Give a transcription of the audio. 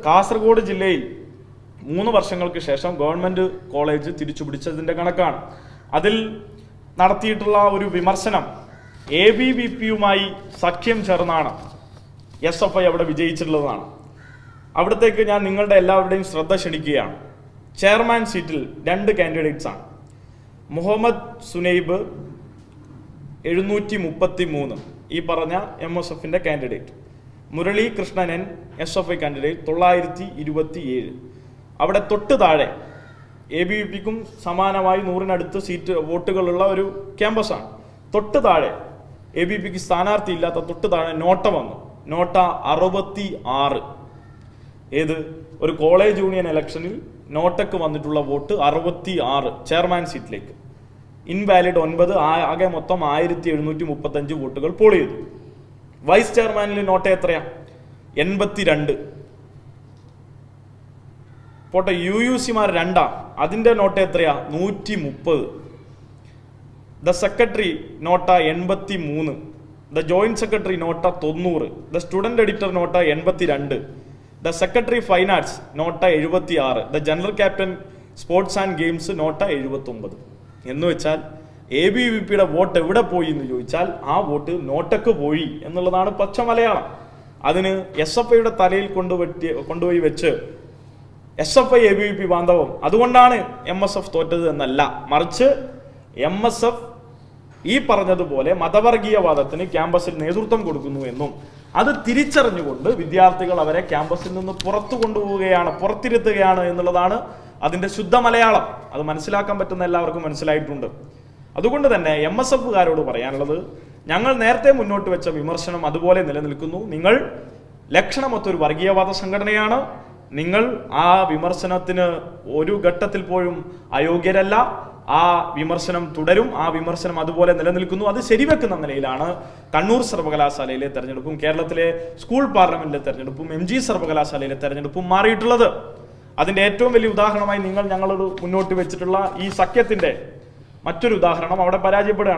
കാസർഗോഡ് ജില്ലയിൽ 3 വർഷങ്ങൾക്ക് ശേഷം ഗവൺമെന്റ് കോളേജ് തിരിച്ചുപിടിച്ചതിന്റെ കണക്കാണ്. അതിൽ നടത്തിയിട്ടുള്ള ഒരു വിമർശനം ABVPയുമായി സഖ്യം ചേർന്നാണ് SFI അവിടെ വിജയിച്ചിട്ടുള്ളതാണ്. അവിടത്തേക്ക് ഞാൻ നിങ്ങളുടെ എല്ലാവരുടെയും ശ്രദ്ധ ക്ഷണിക്കുകയാണ്. ചെയർമാൻ സീറ്റിൽ 2 കാൻഡിഡേറ്റ്സ് ആണ്. മുഹമ്മദ് സുനൈബ് 733, ഈ പറഞ്ഞ MSFന്റെ candidate. Murali Krishnan SFI candidate 927. അവിടെ തൊട്ട് താഴെ ABVPക്കും സമാനമായി 100-നടുത്ത് സീറ്റ് വോട്ടുകളുള്ള ഒരു ക്യാമ്പസാണ്. തൊട്ട് താഴെ ABVPക്ക് സ്ഥാനാർത്ഥി ഇല്ലാത്ത തൊട്ട് താഴെ നോട്ട വന്നു. നോട്ട 66. ഏത് ഒരു കോളേജ് യൂണിയൻ ഇലക്ഷനിൽ നോട്ടക്ക് വന്നിട്ടുള്ള വോട്ട് 66 ചെയർമാൻ സീറ്റിലേക്ക്. ഇൻവാലിഡ് 9, ആകെ മൊത്തം 1735 വോട്ടുകൾ പോൾ ചെയ്തു. വൈസ് ചെയർമാനിൽ നോട്ട എത്രയാ? 82. പോട്ടെ, UUCമാർ 2, അതിന്റെ നോട്ട എത്രയാ? 130. The secretary NOTA 83, the joint secretary NOTA 90, the student editor NOTA 82, the secretary finance NOTA 76, the general captain sports and games NOTA 79. എന്ന് വെച്ചാൽ ABVPയുടെ വോട്ട് എവിടെ പോയി എന്ന് ചോദിച്ചാൽ ആ വോട്ട് നോട്ടക്ക് പോയി എന്നുള്ളതാണ് പച്ച മലയാളം. അതിന് SFIയുടെ തലയിൽ കൊണ്ടുപോയി വെച്ച് SFI ABVP ബാന്ധവം അതുകൊണ്ടാണ് MSF തോറ്റത് എന്നല്ല, മറിച്ച് MSF ഈ പറഞ്ഞതുപോലെ മതവർഗീയവാദത്തിന് ക്യാമ്പസിൽ നേതൃത്വം കൊടുക്കുന്നു എന്നും അത് തിരിച്ചറിഞ്ഞുകൊണ്ട് വിദ്യാർത്ഥികൾ അവരെ ക്യാമ്പസിൽ നിന്ന് പുറത്തിരുത്തുകയാണ് എന്നുള്ളതാണ് അതിന്റെ ശുദ്ധ മലയാളം. അത് മനസ്സിലാക്കാൻ പറ്റുന്ന എല്ലാവർക്കും മനസ്സിലായിട്ടുണ്ട്. അതുകൊണ്ട് തന്നെ MSFകാരോട് പറയാനുള്ളത്, ഞങ്ങൾ നേരത്തെ മുന്നോട്ട് വെച്ച വിമർശനം അതുപോലെ നിലനിൽക്കുന്നു. നിങ്ങൾ ലക്ഷണമൊത്തൊരു വർഗീയവാദ സംഘടനയാണ്. നിങ്ങൾ ആ വിമർശനത്തിന് ഒരു ഘട്ടത്തിൽ പോലും അയോഗ്യരല്ല. ആ വിമർശനം തുടരും. ആ വിമർശനം അതുപോലെ നിലനിൽക്കുന്നു. അത് ശരിവെക്കുന്ന നിലയിലാണ് കണ്ണൂർ സർവകലാശാലയിലെ തെരഞ്ഞെടുപ്പും കേരളത്തിലെ സ്കൂൾ പാർലമെന്റിലെ തെരഞ്ഞെടുപ്പും MG സർവകലാശാലയിലെ തെരഞ്ഞെടുപ്പും മാറിയിട്ടുള്ളത്. അതിന്റെ ഏറ്റവും വലിയ ഉദാഹരണമായി ഞങ്ങളോട് മുന്നോട്ട് വെച്ചിട്ടുള്ള ഈ സഖ്യത്തിന്റെ മറ്റൊരു ഉദാഹരണം അവിടെ പരാജയപ്പെടുകയാണ്.